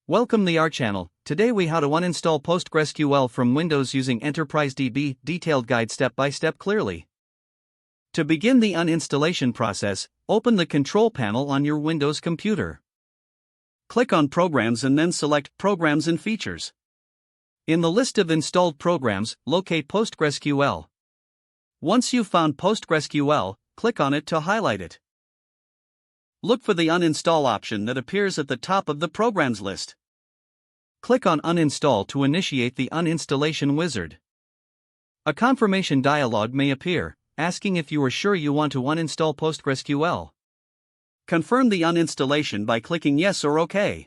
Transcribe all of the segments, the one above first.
Welcome to our channel. Today we how to uninstall PostgreSQL from Windows using EnterpriseDB, detailed guide step by step clearly. To begin the uninstallation process, open the control panel on your Windows computer. Click on Programs and then select Programs and Features. In the list of installed programs, locate PostgreSQL. Once you've found PostgreSQL, click on it to highlight it. Look for the Uninstall option that appears at the top of the Programs list. Click on Uninstall to initiate the uninstallation wizard. A confirmation dialog may appear, asking if you are sure you want to uninstall PostgreSQL. Confirm the uninstallation by clicking Yes or OK.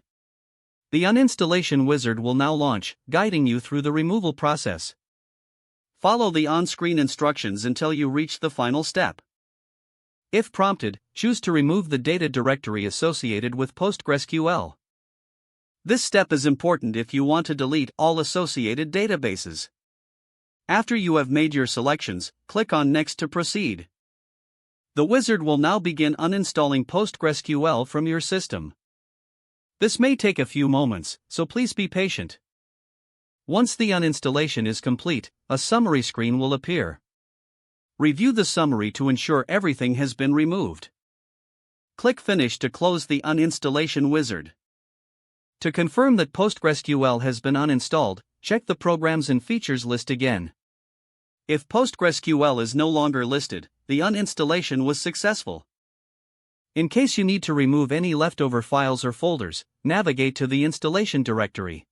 The uninstallation wizard will now launch, guiding you through the removal process. Follow the on-screen instructions until you reach the final step. If prompted, choose to remove the data directory associated with PostgreSQL. This step is important if you want to delete all associated databases. After you have made your selections, click on Next to proceed. The wizard will now begin uninstalling PostgreSQL from your system. This may take a few moments, so please be patient. Once the uninstallation is complete, a summary screen will appear. Review the summary to ensure everything has been removed. Click Finish to close the uninstallation wizard. To confirm that PostgreSQL has been uninstalled, check the Programs and Features list again. If PostgreSQL is no longer listed, the uninstallation was successful. In case you need to remove any leftover files or folders, navigate to the installation directory.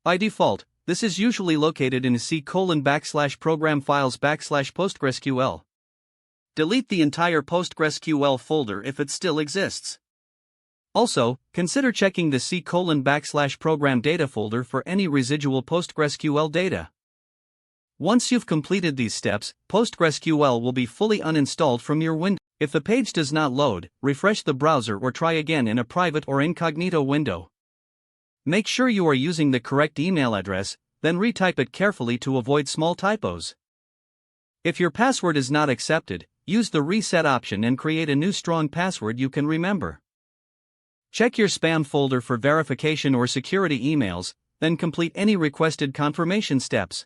By default, this is usually located in C:\program files\PostgreSQL. Delete the entire PostgreSQL folder if it still exists. Also, consider checking the C:\program data folder for any residual PostgreSQL data. Once you've completed these steps, PostgreSQL will be fully uninstalled from your Windows. If the page does not load, refresh the browser or try again in a private or incognito window. Make sure you are using the correct email address, then retype it carefully to avoid small typos. If your password is not accepted, use the reset option and create a new strong password you can remember. Check your spam folder for verification or security emails, then complete any requested confirmation steps.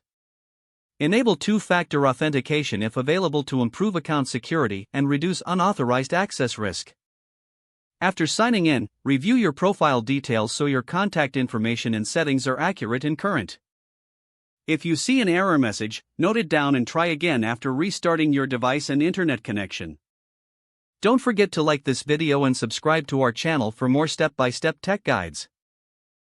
Enable two-factor authentication if available to improve account security and reduce unauthorized access risk. After signing in, review your profile details so your contact information and settings are accurate and current. If you see an error message, note it down and try again after restarting your device and internet connection. Don't forget to like this video and subscribe to our channel for more step-by-step tech guides.